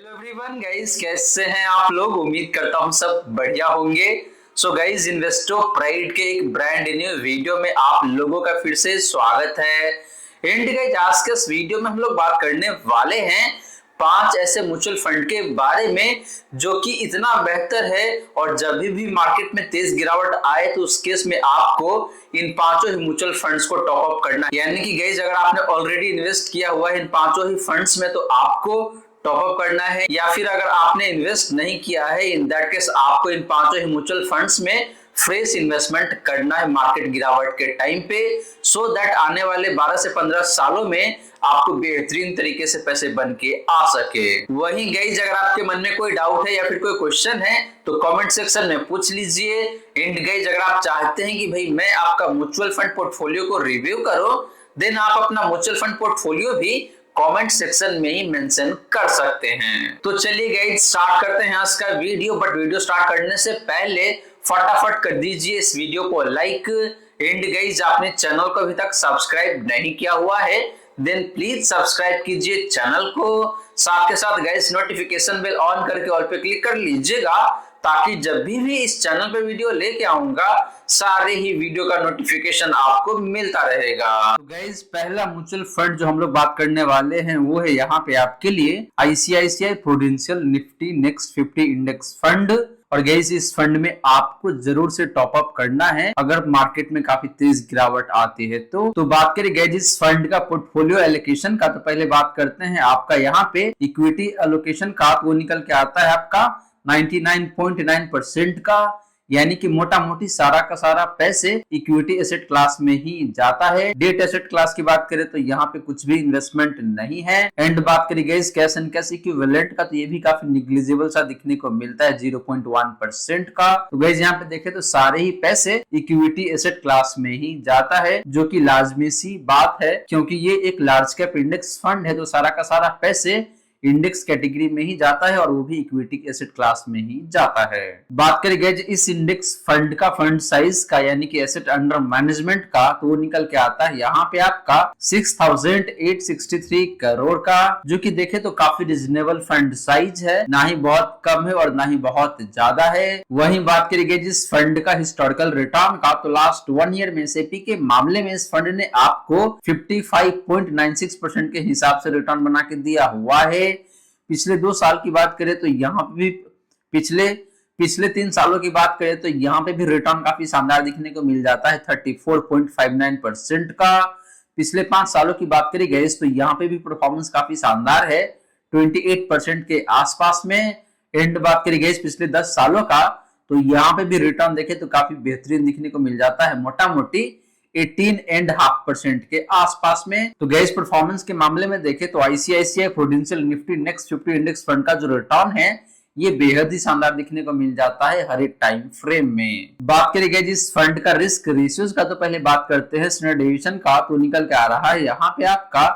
Hello everyone guys, कैसे हैं आप लोग। उम्मीद करता हूं सब बढ़िया होंगे। सो गाइस, इन्वेस्टो प्राइड के एक ब्रांड न्यू वीडियो में आप लोगों का फिर से स्वागत है। एंड गाइस, आज के इस वीडियो में हम लोग बात करने वाले हैं 5 ऐसे म्यूचुअल फंड के बारे में जो कि इतना बेहतर है और जब भी मार्केट में तेज गिरावट आए तो उस केस में आपको इन पांचों ही म्यूचुअल फंड्स को टॉप अप करना है। यानी कि गाइस, अगर आपने ऑलरेडी इन्वेस्ट किया हुआ है इन पांचों ही फंड्स में तो आपको टॉप अप करना है, या फिर अगर आपने इन्वेस्ट नहीं किया है इन दैट केस आपको इन पांचों ही म्यूचुअल फंड्स में फ्रेश इन्वेस्टमेंट करना है मार्केट गिरावट के टाइम पे, सो दैट आने वाले 12 से 15 सालों में आपको बेहतरीन तरीके से पैसे बन के आ सके। वहीं गाइस, अगर आपके मन में कोई डाउट है या फिर कोई क्वेश्चन है तो कमेंट सेक्शन में पूछ लीजिए। एंड गाइस, अगर आप चाहते हैं कि भाई मैं आपका म्यूचुअल फंड पोर्टफोलियो को रिव्यू करूं, देन आप अपना म्यूचुअल फंड पोर्टफोलियो भी कमेंट सेक्शन में ही मेंशन कर सकते हैं। तो चलिए गाइस, स्टार्ट करते हैं आज का वीडियो। बट वीडियो स्टार्ट करने से पहले फटाफट कर दीजिए इस वीडियो को लाइक। एंड गाइस, आपने चैनल को अभी तक सब्सक्राइब नहीं किया हुआ है देन प्लीज सब्सक्राइब कीजिए चैनल को। साथ के साथ गाइस, नोटिफिकेशन बेल ऑन करके ऑल पे क्लिक कर लीजिएगा ताकि जब भी इस चैनल पे वीडियो लेके आऊंगा सारे ही वीडियो का नोटिफिकेशन आपको मिलता रहेगा। तो गाइस, पहला म्यूचुअल फंड जो हम लोग बात करने वाले हैं वो है यहाँ पे आपके लिए ICICI prudential Nifty next 50 index fund. और गाइस, इस फंड में आपको जरूर से टॉप अप करना है अगर मार्केट में काफी तेज गिरावट आती है तो बात करें गाइस इस फंड का पोर्टफोलियो एलोकेशन का, तो पहले बात करते हैं आपका यहाँ पे इक्विटी एलोकेशन का। वो निकल के आता है आपका 99.9% का, यानी कि मोटा मोटी सारा का सारा पैसे इक्विटी एसेट क्लास में ही जाता है। डेट एसेट क्लास की बात करें तो यहाँ पे कुछ भी इन्वेस्टमेंट नहीं है। एंड बात करें guys cash and cash equivalent का, तो ये भी काफी निग्लिजिबल सा दिखने को मिलता है 0.1% का। तो गाइस, यहाँ पे देखें तो सारे ही पैसे इक्विटी एसेट क्लास में ही जाता है, जो कि लाजमी सी बात है क्योंकि ये एक लार्ज कैप इंडेक्स फंड है। तो सारा का सारा पैसे इंडेक्स कैटेगरी में ही जाता है और वो भी इक्विटी एसेट क्लास में ही जाता है। बात करें गाइस इस इंडेक्स फंड का फंड साइज का, यानी कि एसेट अंडर मैनेजमेंट का, तो वो निकल के आता है यहाँ पे आपका 6,863 करोड़ का, जो कि देखे तो काफी रिजनेबल फंड साइज है, ना ही बहुत कम है और ना ही बहुत ज्यादा है। वहीं बात करें गाइस इस फंड का हिस्टोरिकल रिटर्न का, तो लास्ट 1 ईयर में एसआईपी के मामले में इस फंड ने आपको 55.96% के हिसाब से रिटर्न बना के दिया हुआ है। पिछले 2 साल की बात करें तो यहाँ पे भी पिछले 3 सालों की बात करें तो यहाँ पे भी रिटर्न काफी शानदार दिखने को मिल जाता है 34.59% का। पिछले 5 सालों की बात करी गई तो यहाँ पे भी परफॉर्मेंस काफी शानदार है 28% के आसपास में। एंड बात करी गई पिछले 10 सालों का, तो यहाँ पे भी रिटर्न देखे तो काफी बेहतरीन दिखने को मिल जाता है, मोटा मोटी 18.5% के आसपास में। तो गैस परफॉर्मेंस के मामले में देखें तो ICICI prudential Nifty next 50 index fund का जो रिटर्न है ये बेहद ही शानदार दिखने को मिल जाता है हर एक टाइम फ्रेम में। बात करें गई इस फंड का रिस्क रेशियोज का, तो पहले बात करते हैं स्टैंडर्ड डेविएशन का, तो निकल के आ रहा है यहाँ पे आपका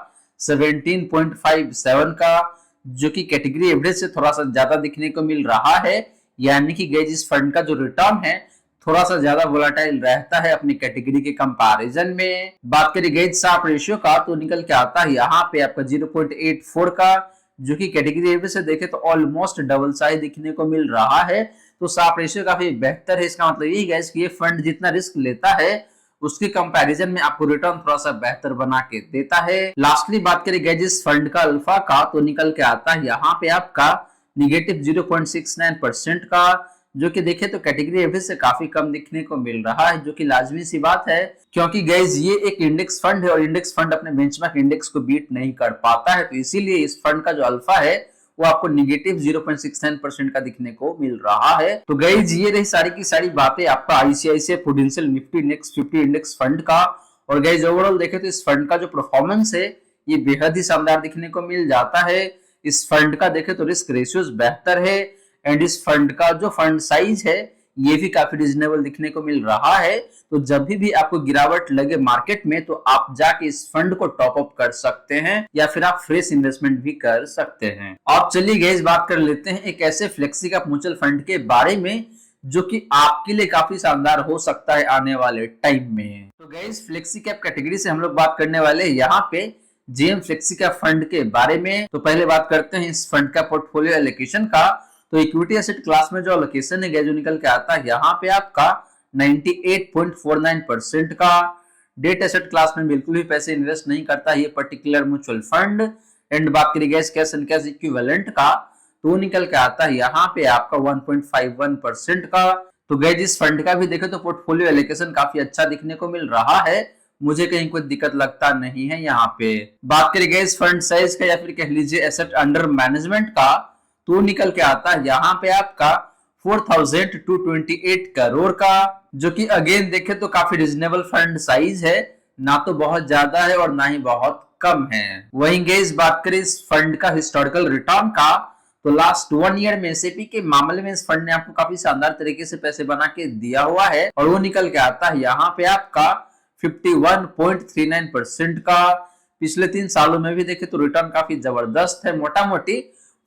17.57 का, जो कि कैटेगरी एवरेज से थोड़ा सा ज्यादा दिखने को मिल रहा है। यानी कि गई इस फंड का जो रिटर्न है थोड़ा सा ज्यादा वोलाटाइल रहता है अपनी कैटेगरी के कंपैरिजन में। बात करें गई शार्प रेशियो का, तो निकल के आता है यहाँ पे आपका 0.84 का, जो कि कैटेगरी एवरेज से देखे तो ऑलमोस्ट डबल साइज दिखने को मिल रहा है। तो शार्प रेशियो काफी बेहतर है। इसका मतलब यही है कि ये फंड जितना रिस्क लेता है उसके कंपैरिजन में आपको रिटर्न थोड़ा सा बेहतर बना के देता है। लास्टली बात करें गई इस फंड का अल्फा का, तो निकल के आता है यहाँ पे आपका निगेटिव 0.69% का, जो कि देखे तो कैटेगरी एवरेज से काफी कम दिखने को मिल रहा है, जो कि लाजमी सी बात है क्योंकि गाइस ये एक इंडेक्स फंड है और इंडेक्स फंड अपने बेंचमार्क इंडेक्स को बीट नहीं कर पाता है। तो इसीलिए इस फंड का जो अल्फा है वो आपको निगेटिव 0.69% का दिखने को मिल रहा है। तो गाइस ये रही सारी की सारी बातें आपका ICICI prudential Nifty next 50 index fund का। और गाइस ओवरऑल देखे तो इस फंड का जो परफॉर्मेंस है ये बेहद ही शानदार दिखने को मिल जाता है। इस फंड का देखे तो रिस्क रेशियोज बेहतर है एंड इस फंड का जो फंड साइज है ये भी काफी रिजनेबल दिखने को मिल रहा है। तो जब भी आपको गिरावट लगे मार्केट में तो आप जाके इस फंड को टॉप अप कर सकते हैं या फिर आप फ्रेश इन्वेस्टमेंट भी कर सकते हैं। अब चलिए गाइस बात कर लेते हैं एक ऐसे फ्लेक्सी कैप म्यूचुअल फंड के बारे में जो कि आपके लिए काफी शानदार हो सकता है आने वाले टाइम में। तो गाइस फ्लेक्सी कैप कैटेगरी से हम लोग बात करने वाले हैं यहाँ पे जीएम फ्लेक्सी का फंड के बारे में। तो पहले बात करते हैं इस फंड का पोर्टफोलियो एलोकेशन का। तो इक्विटी एसेट क्लास में जो एलोकेशन है जो निकल के आता है यहाँ पे आपका 98.49% का। डेट एसेट क्लास में बिल्कुल भी पैसे इन्वेस्ट नहीं करता ये पर्टिकुलर म्यूचुअल फंड। एंड बात करिए gas cash and cash equivalent का, तो निकल के आता है यहाँ पे आपका 1.51% का। तो गैस इस फंड का भी देखें तो पोर्टफोलियो एलोकेशन काफी अच्छा दिखने को मिल रहा है, मुझे कहीं कोई दिक्कत लगता नहीं है यहाँ पे। बात करें गैस फंड साइज का या फिर कह लीजिए एसेट अंडर मैनेजमेंट का, तो निकल के आता है यहाँ पे आपका 4228 करोड़ का, जो कि अगेन देखे तो काफी रिजनेबल फंड साइज है, ना तो बहुत ज्यादा है और ना ही बहुत कम है। वहीं गैस बात करें इस फंड का हिस्टोरिकल रिटर्न का, तो लास्ट 1 ईयर में एसआईपी के मामले में इस फंड ने आपको काफी शानदार तरीके से पैसे बना के दिया हुआ है, और वो निकल के आता है यहाँ पे आपका 51.39% का। पिछले 3 सालों में भी देखे तो रिटर्न काफी जबरदस्त है, मोटा मोटी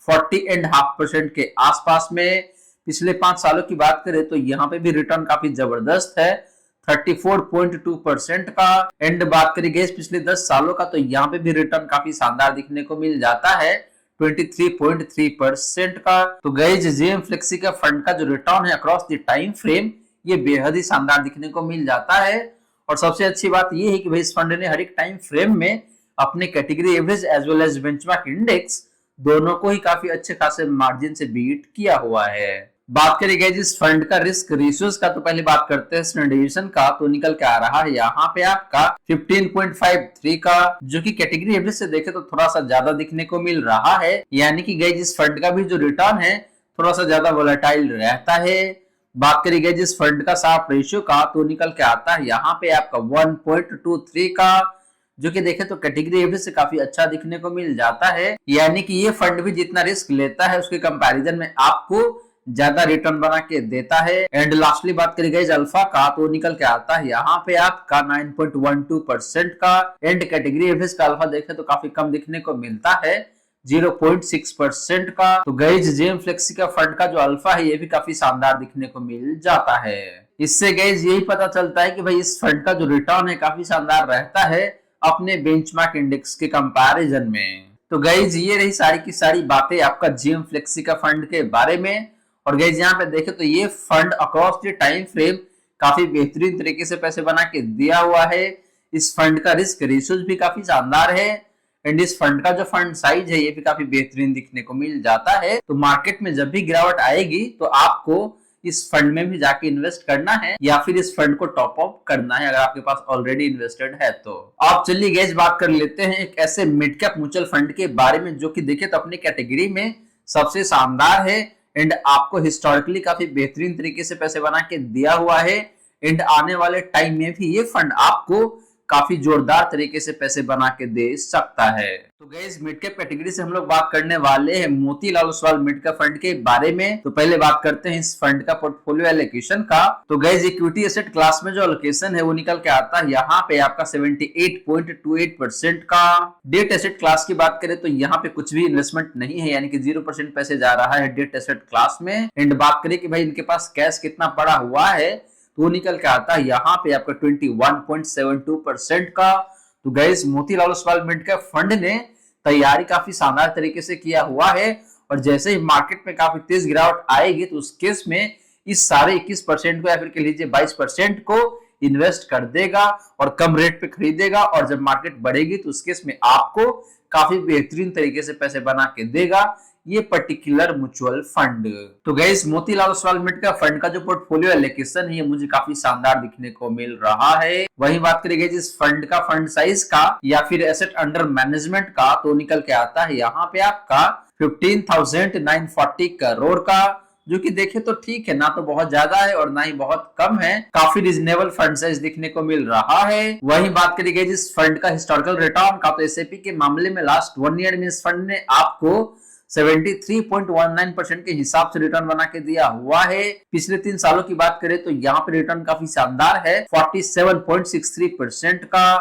40.5% के आसपास में। पिछले 5 सालों की बात करें तो यहाँ पे भी रिटर्न काफी जबरदस्त है 34.2% का। एंड बात करें गैस पिछले 10 सालों का, तो यहाँ पे भी रिटर्न काफी शानदार दिखने को मिल जाता है 23.3% का। तो गैस जीएम फ्लेक्सी का फंड का जो रिटर्न है अक्रॉस द टाइम फ्रेम ये बेहद ही शानदार दिखने को मिल जाता है। और सबसे अच्छी बात ये है कि भाई इस फंड ने हर एक टाइम फ्रेम में अपने category average as well as benchmark index दोनों को ही काफी अच्छे खासे मार्जिन से बीट किया हुआ है। बात करेंगे जिस फंड का रिस्क रेशियोज का, तो पहले बात करते हैं स्टैंडर्ड डिवीजन का, तो निकल के आ रहा है यहाँ पे आपका 15.53 का, जो कि कैटेगरी एवरेज से देखे तो थोड़ा सा ज्यादा दिखने को मिल रहा है। यानी कि गई जिस फंड का भी जो रिटर्न है थोड़ा सा ज्यादा वोलेटाइल रहता है। बात करेंगे जिस फंड का साफ रेशियो का, तो निकल के आता है यहाँ पे आपका 1.23 का, जो कि देखे तो कैटेगरी एवरेज से काफी अच्छा दिखने को मिल जाता है। यानी कि ये फंड भी जितना रिस्क लेता है उसके कंपैरिजन में आपको ज्यादा रिटर्न बना के देता है। एंड लास्टली बात करेंगे अल्फा का, तो निकल के आता है यहाँ पे आपका 9.12% का। एंड कैटेगरी एवरेज का अल्फा देखे तो काफी कम दिखने को मिलता है 0.6% का। तो गैज जीएम फ्लेक्सी का फंड का जो अल्फा है ये भी काफी शानदार दिखने को मिल जाता है। इससे गैज यही पता चलता है कि भाई इस फंड का जो रिटर्न है काफी शानदार रहता है अपने बेंचमार्क इंडेक्स के कंपैरिजन में। तो गैज ये रही सारी की सारी बातें आपका जीएम फ्लेक्सी का फंड के बारे में। और गैज यहाँ पे देखे तो ये fund across the time frame काफी बेहतरीन तरीके से पैसे बना के दिया हुआ है। इस फंड का रिस्क रेशियोज भी काफी शानदार है। एंड इस फंड का जो फंड साइज है ये भी काफी बेहतरीन दिखने को मिल जाता है। तो मार्केट में जब भी गिरावट आएगी तो आपको इस फंड में भी जाके इन्वेस्ट करना है या फिर इस फंड को टॉप अप करना है अगर आपके पास ऑलरेडी इन्वेस्टेड है तो। आप चलिए गैस बात कर लेते हैं एक ऐसे मिड कैप म्यूचुअल फंड के बारे में जो कि देखे तो अपनी कैटेगरी में सबसे शानदार है एंड आपको हिस्टोरिकली काफी बेहतरीन तरीके से पैसे बना के दिया हुआ है। एंड आने वाले टाइम में भी ये फंड आपको काफी जोरदार तरीके से पैसे बना के दे सकता है। तो गैस मिड कैप कैटेगरी से हम लोग बात करने वाले हैं Motilal Oswal mid cap fund के बारे में। तो पहले बात करते हैं इस फंड का पोर्टफोलियो एलोकेशन का। तो गैस इक्विटी एसेट क्लास में जो एलोकेशन है वो निकल के आता है यहाँ पे आपका 78.28% का। डेट एसेट क्लास की बात करें तो यहाँ पे कुछ भी इन्वेस्टमेंट नहीं है, यानी कि 0% पैसे जा रहा है डेट एसेट क्लास में। एंड बात करें कि भाई इनके पास कैश कितना पड़ा हुआ है, तो निकल के आता है यहाँ पे आपका 21.72% का। तो gas Motilal Oswal mid cap fund ने तैयारी काफी शानदार तरीके से किया हुआ है और जैसे ही मार्केट में काफी तेज गिरावट आएगी तो उस केस में इस सारे 21% को या फिर कह लीजिए 22% को इन्वेस्ट कर देगा और कम रेट पे खरीदेगा, और जब मार्केट बढ़ेगी तो उस केस में आपको काफी बेहतरीन तरीके से पैसे बना के देगा ये पर्टिकुलर म्यूचुअल फंड। तो gas Motilal Oswal mid cap fund का जो पोर्टफोलियो एलोकेशन है ये मुझे काफी शानदार दिखने को मिल रहा है। वहीं बात करेंगे जिस फंड का फंड साइज का या फिर एसेट अंडर मैनेजमेंट का, तो निकल के आता है यहाँ पे आपका 15,940 करोड़ का, जो कि देखे तो ठीक है, ना तो बहुत ज्यादा है और ना ही बहुत कम है, काफी रिजनेबल फंड साइज दिखने को मिल रहा है। वहीं बात करेंगे जिस फंड का हिस्टोरिकल रिटर्न का, तो एसआईपी के मामले में लास्ट 1 ईयर में इस फंड ने आपको 73.19% के हिसाब से रिटर्न बना के दिया हुआ है। पिछले 3 सालों की बात करें तो यहाँ पे रिटर्न काफी शानदार है 47.63% का।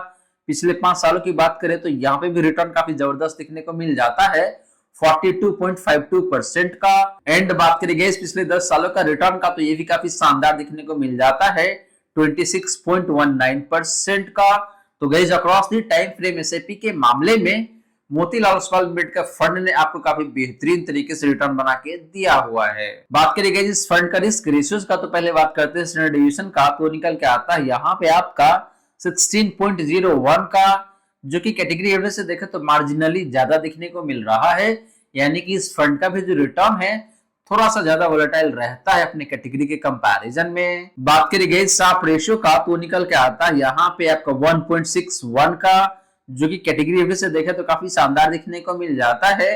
पिछले 5 सालों की बात करें तो यहाँ पे भी रिटर्न काफी जबरदस्त दिखने को मिल जाता है 42.52% का। एंड बात करेंगे इस पिछले 10 सालों का रिटर्न का, तो ये भी काफी शानदार दिखने को मिल जाता है 26.19% का। तो guys across the time frame SIP के मामले में मोतीलाल ओसवाल मिड का फंड ने आपको काफी बेहतरीन तरीके से रिटर्न बना के दिया हुआ है। बात करें गाइस इस फंड का रिस्क रेशियोज का, तो पहले बात करते हैं स्टैंडर्ड डिविएशन का, तो निकल के आता है यहाँ पे आपका 16.01 का, जो कि कैटेगरी एवरेज से देखें तो मार्जिनली ज्यादा दिखने को मिल रहा है। यानी कि इस फंड का भी जो रिटर्न है थोड़ा सा ज्यादा वोलेटाइल रहता है अपने कैटेगरी के कंपैरिजन में। बात करें गाइस शार्प रेशियो का, तो निकल के आता है यहाँ पे आपका 1.61 का, जो कि कैटेगरी एवरेज से देखें तो काफी शानदार दिखने को मिल जाता है।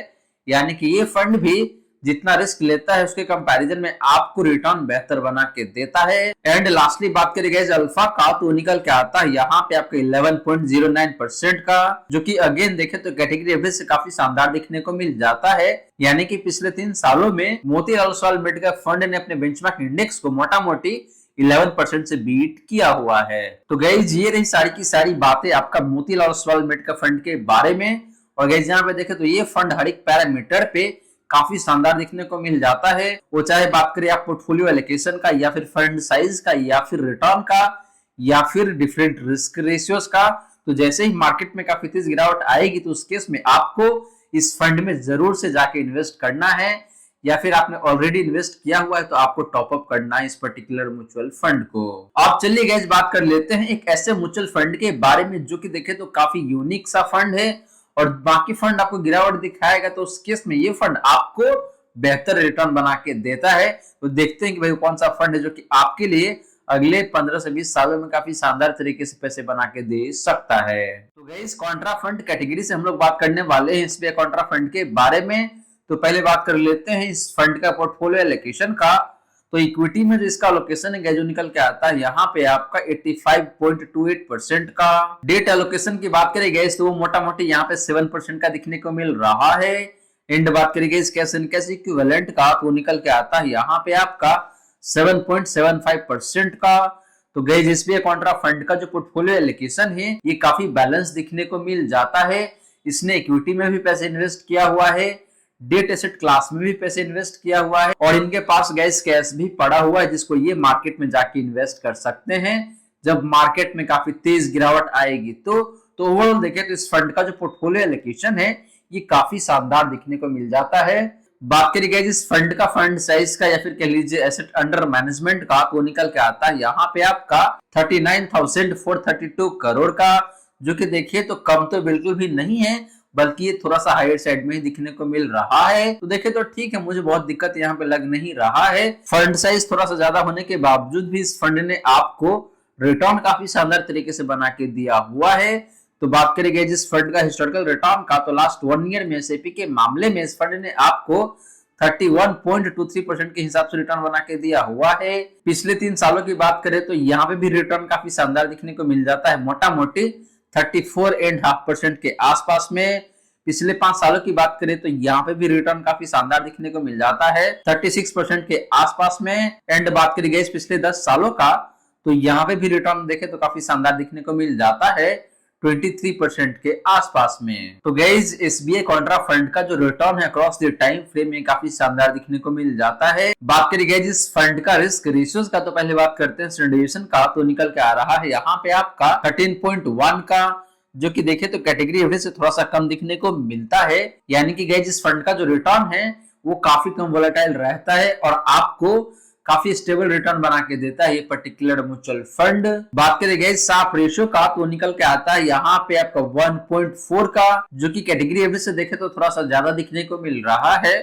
यानी कि ये फंड भी जितना रिस्क लेता है उसके कंपैरिजन में आपको रिटर्न बेहतर बना के देता है। एंड लास्टली बात करें गाइस अल्फा का, तो निकल के आता है यहाँ पे आपका 11.09% का, जो कि अगेन देखें तो कैटेगरी एवरेज से काफी शानदार दिखने को मिल जाता है। यानी कि पिछले 3 सालों में मोतीलाल ओसवाल मिड का फंड ने अपने बेंचमार्क इंडेक्स को मोटा मोटी 11% से बीट किया हुआ है। तो गाइस ये रही सारी की सारी बातें आपका मोतीलाल ओसवाल मिड का फंड के बारे में। और गाइस यहाँ पे देखें तो ये फंड हर एक पैरामीटर पे काफी शानदार दिखने को मिल जाता है। वो चाहे बात करें आप पोर्टफोलियो एलोकेशन का, या फिर फंड साइज का, या फिर रिटर्न का, या फिर डिफरेंट रिस्क रेशियोज का। तो जैसे ही मार्केट में काफी तेज गिरावट आएगी तो उस केस में आपको इस फंड में जरूर से जाके इन्वेस्ट करना है, या फिर आपने ऑलरेडी इन्वेस्ट किया हुआ है तो आपको टॉपअप करना है इस पर्टिकुलर म्यूचुअल फंड को। आप चलिए गाइस बात कर लेते हैं एक ऐसे म्यूचुअल फंड के बारे में जो कि देखे तो काफी यूनिक सा फंड है और बाकी फंड आपको गिरावट दिखाएगा, तो उस केस में ये फंड आपको बेहतर रिटर्न बना के देता है। तो देखते हैं कि भाई कौन सा फंड है जो कि आपके लिए अगले 15 से 20 सालों में काफी शानदार तरीके से पैसे बना के दे सकता है। तो गाइस कॉन्ट्रा फंड कैटेगरी से हम लोग बात करने वाले हैं एसबीआई कॉन्ट्रा फंड के बारे में। तो पहले बात कर लेते हैं इस फंड का पोर्टफोलियो एलोकेशन का। तो इक्विटी में जो इसका एलोकेशन है जो निकल के आता है यहाँ पे आपका 85.28% का। डेट एलोकेशन की बात करें गैस तो वो मोटा मोटी यहाँ पे 7% का दिखने को मिल रहा है। एंड बात करें gas cash and cash equivalent का, तो निकल के आता है यहाँ पे आपका 7.75% का। तो गैस एसबीआई कॉन्ट्रा फंड का जो पोर्टफोलियो एलोकेशन है ये काफी बैलेंस दिखने को मिल जाता है। इसने इक्विटी में भी पैसे इन्वेस्ट किया हुआ है, डेट एसेट क्लास में भी पैसे इन्वेस्ट किया हुआ है, और इनके पास गैस कैश भी पड़ा हुआ है जिसको ये मार्केट में जाके इन्वेस्ट कर सकते हैं जब मार्केट में काफी तेज गिरावट आएगी। तो ओवरऑल देखें तो इस फंड का जो पोर्टफोलियो एलोकेशन है ये काफी शानदार दिखने को मिल जाता है। बात करी गई इस फंड का फंड साइज का, या फिर कह लीजिए एसेट अंडर मैनेजमेंट का, तो निकल के आता है यहाँ पे आपका 39,432 करोड़ का, जो कि देखिए तो कम तो बिल्कुल भी नहीं है बल्कि ये थोड़ा सा हायर साइड में ही दिखने को मिल रहा है। तो देखे तो ठीक है, मुझे बहुत दिक्कत यहाँ पे लग नहीं रहा है। फंड साइज थोड़ा सा ज्यादा होने के बावजूद भी इस फंड ने आपको रिटर्न काफी शानदार तरीके से बना के दिया हुआ है। तो बात करेंगे जिस फंड का हिस्टोरिकल रिटर्न का, तो लास्ट 1 ईयर में एसआईपी के मामले में इस फंड ने आपको 31.23% के हिसाब से रिटर्न बना के दिया हुआ है। पिछले 3 सालों की बात करें तो यहाँ पे भी रिटर्न काफी शानदार दिखने को मिल जाता है, मोटा मोटी 34.5% के आसपास में। पिछले 5 सालों की बात करें तो यहाँ पे भी रिटर्न काफी शानदार दिखने को मिल जाता है 36% के आसपास में। एंड बात करी गई पिछले 10 सालों का, तो यहाँ पे भी रिटर्न देखे तो काफी शानदार दिखने को मिल जाता है 23% के आसपास में। तो गाइस एसबीआई कॉन्ट्रा फंड का जो रिटर्न है अक्रॉस द टाइम फ्रेम में काफी शानदार दिखने को मिल जाता है। बात करी गई जिस फंड का रिस्क रेशियोज का, तो पहले बात करते हैं स्टैंडर्ड डिविएशन का, तो निकल के आ रहा है यहाँ पे आपका 13.1 का, जो कि देखे तो कैटेगरी एवरेज से थोड़ा सा कम दिखने को मिलता है। यानी कि गाइस इस फंड का जो रिटर्न है वो काफी कम वोलेटाइल रहता है और आपको काफी स्टेबल रिटर्न बना के देता है ये पर्टिकुलर म्यूचुअल फंड। बात करें गाइस शार्प रेशियो का, तो निकल के आता है यहाँ पे आपका 1.4 का, जो कि कैटेगरी एवरेज से देखे तो थोड़ा सा ज्यादा दिखने को मिल रहा है।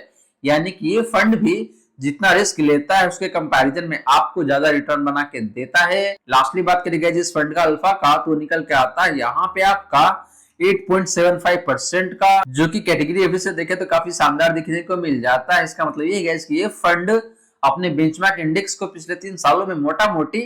यानी कि ये फंड भी जितना रिस्क लेता है उसके कंपैरिजन में आपको ज्यादा रिटर्न बना के देता है। लास्टली बात करें गाइस इस फंड का अल्फा का, तो निकल के आता है यहाँ पे आपका 8.75% का, जो कि कैटेगरी एवरेज से देखे तो काफी शानदार दिखने को मिल जाता है। इसका मतलब ये है कि ये फंड अपने बेंचमार्क इंडेक्स को पिछले 3 सालों में मोटा मोटी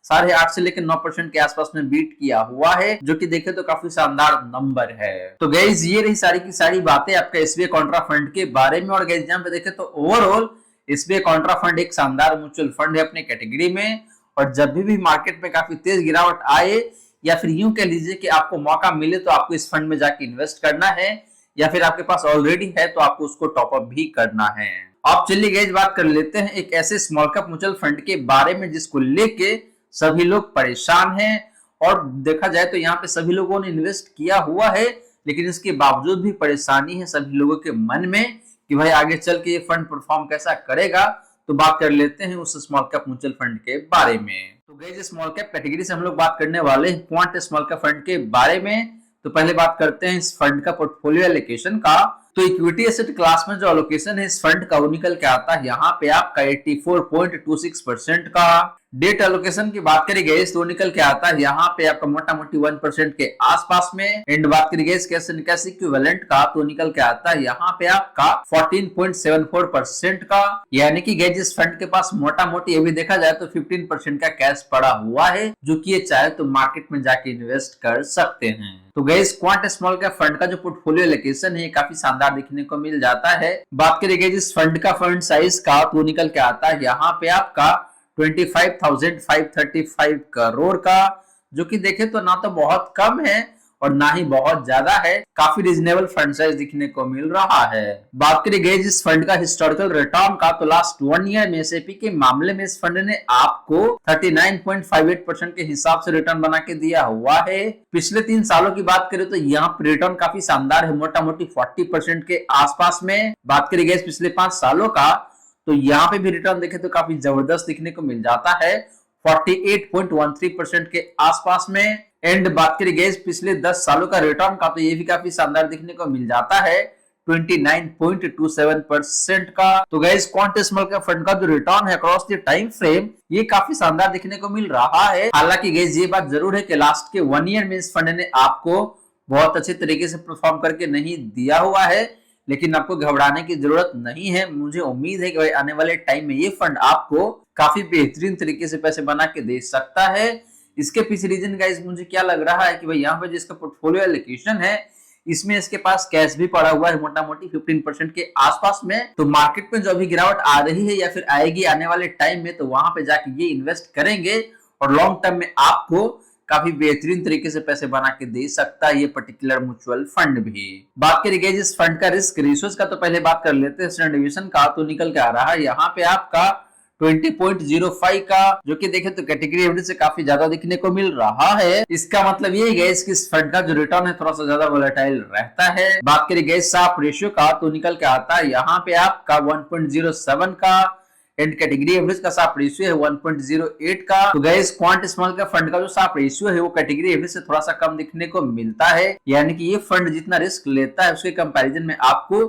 8.5 से लेकर 9% के आसपास में बीट किया हुआ है, जो कि देखे तो काफी शानदार नंबर है। तो गाइस ये रही सारी की सारी बातें आपका एसबीआई कॉन्ट्रा फंड के बारे में। और गाइस यहाँ पे देखे तो ओवरऑल एसबीआई कॉन्ट्रा फंड एक शानदार म्यूचुअल फंड है अपने कैटेगरी में, और जब भी मार्केट में काफी तेज गिरावट आए या फिर यूं कह लीजिए कि आपको मौका मिले तो आपको इस फंड में जाके इन्वेस्ट करना है, या फिर आपके पास ऑलरेडी है तो आपको उसको टॉपअप भी करना है। अब चलिए गाइस बात कर लेते हैं एक ऐसे स्मॉल कैप म्यूचुअल फंड के बारे में जिसको लेके सभी लोग परेशान हैं और देखा जाए तो यहाँ पे सभी लोगों ने इन्वेस्ट किया हुआ है, लेकिन इसके बावजूद भी परेशानी है सभी लोगों के मन में कि भाई आगे चल के ये फंड परफॉर्म कैसा करेगा। तो बात कर लेते हैं उस स्मॉल कैप म्यूचुअल फंड के बारे में। तो गाइस स्मॉल कैप कैटेगरी से हम लोग बात करने वाले हैं क्वांट स्मॉल कैप फंड के बारे में। तो पहले बात करते हैं इस फंड का पोर्टफोलियो एलोकेशन का। तो इक्विटी एसेट क्लास में जो एलोकेशन है इस फंड का वो निकल के आता है यहाँ पे आपका 84.26% का। डेट एलोकेशन की बात करी गई तो निकल के आता है यहाँ पे आपका मोटा मोटी 1% के आसपास में। एंड बात करी गई कैश एंड कैश इक्विवेलेंट का तो निकल के आता है यहाँ पे आपका 14.74% का। यानी कि गैस इस फंड के पास मोटा मोटी अभी देखा जाए तो 15% का कैश पड़ा हुआ है, जो कि ये चाहे तो मार्केट में जाके इन्वेस्ट कर सकते हैं। तो gas quant small cap fund का जो पोर्टफोलियो एलोकेशन है काफी शानदार देखने को मिल जाता है। बात करी गई इस फंड का फंड साइज का तो निकल के आता है यहाँ पे आपका 25,535 करोड़ का, जो कि देखे तो ना तो बहुत कम है और ना ही बहुत ज्यादा है। काफी रीजनेबल फंड साइज दिखने को मिल रहा है। बात करी गई इस फंड का हिस्टोरिकल रिटर्न का तो लास्ट 1 ईयर में एसआईपी के मामले में इस फंड ने आपको 39.58% के हिसाब से रिटर्न बना के दिया हुआ है। पिछले 3 सालों की बात करें तो यहाँ पर रिटर्न काफी शानदार है, मोटा मोटी 40% के आसपास में। बात करी गई पिछले 5 सालों का तो यहाँ पे भी रिटर्न देखे तो काफी जबरदस्त दिखने को मिल जाता है, 48.13% के आसपास में। एंड बात करी गई पिछले 10 सालों का रिटर्न का तो ये भी काफी शानदार दिखने को मिल जाता है, 29.27% का। तो guys quant small cap fund का जो रिटर्न है अक्रॉस द टाइम फ्रेम ये काफी शानदार दिखने को मिल रहा है। हालांकि गाइस ये बात जरूर है कि लास्ट के 1 ईयर में इस फंड ने आपको बहुत अच्छे तरीके से परफॉर्म करके नहीं दिया हुआ है, लेकिन आपको घबराने की जरूरत नहीं है। मुझे उम्मीद है कि भाई आने वाले टाइम में ये फंड आपको काफी बेहतरीन तरीके से पैसे बना के दे सकता है। इसके पीछे रीजन गाइस मुझे क्या लग रहा है कि भाई यहाँ पे जिसका पोर्टफोलियो एलोकेशन है इसमें इसके पास कैश भी पड़ा हुआ है मोटा मोटी 15% के आसपास में। तो मार्केट में जो अभी गिरावट आ रही है या फिर आएगी आने वाले टाइम में, तो वहां पे जाके ये इन्वेस्ट करेंगे और लॉन्ग टर्म में आपको काफी बेहतरीन तरीके से पैसे बना के दे सकता है ये पर्टिकुलर म्यूचुअल फंड भी। बात करी गई इस फंड का रिस्क रेशियोज का तो पहले बात कर लेते हैं स्टैंडर्ड डेविएशन का। तो निकल के आ रहा है यहाँ पे आपका 20.05 का, जो कि देखे तो कैटेगरी एवरेज से काफी ज्यादा दिखने को मिल रहा है। इसका मतलब ये है कि इस फंड का जो रिटर्न है थोड़ा सा ज्यादा वोलेटाइल रहता है। बात करी गई साफ रेशियो का तो निकल के आता है यहाँ पे आपका 1.07 का। एंड कैटेगरी एवरेज का साफ रेशियो है 1.08 का। तो guys quant small cap fund का जो साफ रेशियो है वो कैटेगरी एवरेज से थोड़ा सा कम दिखने को मिलता है, यानी कि ये फंड जितना रिस्क लेता है उसके कंपैरिजन में आपको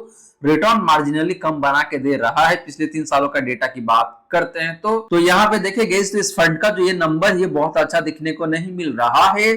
रिटर्न मार्जिनली कम बना के दे रहा है। पिछले 3 सालों का डेटा की बात करते हैं तो यहाँ पे देखे गए तो इस फंड का जो ये नंबर ये बहुत अच्छा दिखने को नहीं मिल रहा है।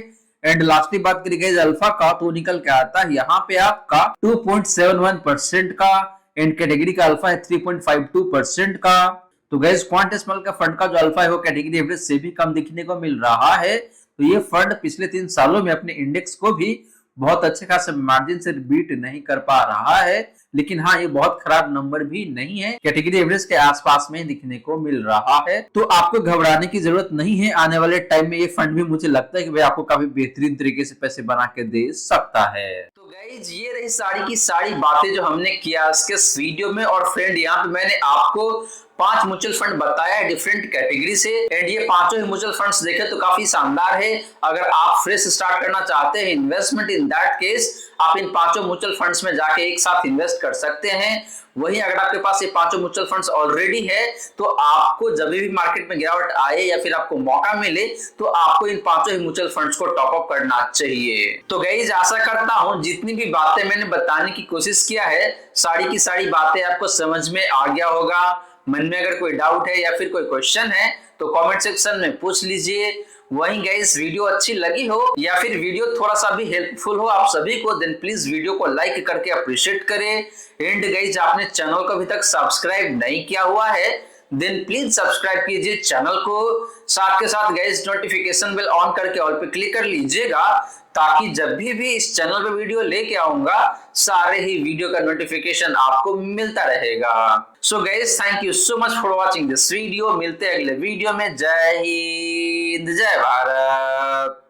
एंड लास्टली बात करी गई अल्फा का तो निकल के आता है यहाँ पे आपका 2.71% का। एंड कैटेगरी का अल्फा है 3.52% का। तो गैस क्वांट स्मॉल का फंड का जो अल्फा है वो कैटेगरी एवरेज से भी कम दिखने को मिल रहा है। तो ये फंड पिछले 3 सालों में अपने इंडेक्स को भी बहुत अच्छे खासे मार्जिन से बीट नहीं कर पा रहा है, लेकिन हाँ ये बहुत खराब नंबर भी नहीं है, कैटेगरी एवरेज के आसपास में दिखने को मिल रहा है। तो आपको घबराने की जरूरत नहीं है। आने वाले टाइम में ये फंड भी मुझे लगता है कि भाई आपको काफी बेहतरीन तरीके से पैसे बना के दे सकता है। तो गाइज ये रही सारी की सारी बातें जो हमने किया इसके वीडियो में। और फ्रेंड यहाँ पे मैंने आपको 5 म्यूचुअल फंड बताया है डिफरेंट कैटेगरी से। एंड ये पांचों ही म्यूचुअल फंड्स देखे तो काफी शानदार है। अगर आप फ्रेश स्टार्ट करना चाहते हैं इन्वेस्टमेंट, इन दैट केस आप इन पांचों म्यूचुअल फंड्स में जाके एक साथ इन्वेस्ट कर सकते हैं। वहीं अगर आपके पास ये पांचों म्यूचुअल फंड्स ऑलरेडी है तो आपको जब भी मार्केट में गिरावट आए या फिर आपको मौका मिले तो आपको इन पांचों ही म्यूचुअल फंड्स को टॉप अप करना चाहिए। तो गाइस आशा करता हूं जितनी भी बातें मैंने बताने की कोशिश किया है सारी की सारी बातें आपको समझ में आ गया होगा। मन में अगर कोई डाउट है या फिर कोई क्वेश्चन है तो कमेंट सेक्शन में पूछ लीजिए। वहीं गाइस वीडियो अच्छी लगी हो या फिर वीडियो थोड़ा सा भी हेल्पफुल हो आप सभी को, देन प्लीज वीडियो को लाइक करके अप्रिशिएट करें। एंड गाइस आपने चैनल को अभी तक सब्सक्राइब नहीं किया हुआ है देन प्लीज सब्सक्राइब कीजिए चैनल को। साथ के साथ गाइस नोटिफिकेशन बेल ऑन करके ऑल पे क्लिक कर लीजिएगा ताकि जब भी इस चैनल पे वीडियो लेके आऊंगा सारे ही वीडियो का नोटिफिकेशन आपको मिलता रहेगा। So guys thank you so much for watching this video. मिलते हैं अगले वीडियो में। जय हिंद जय भारत।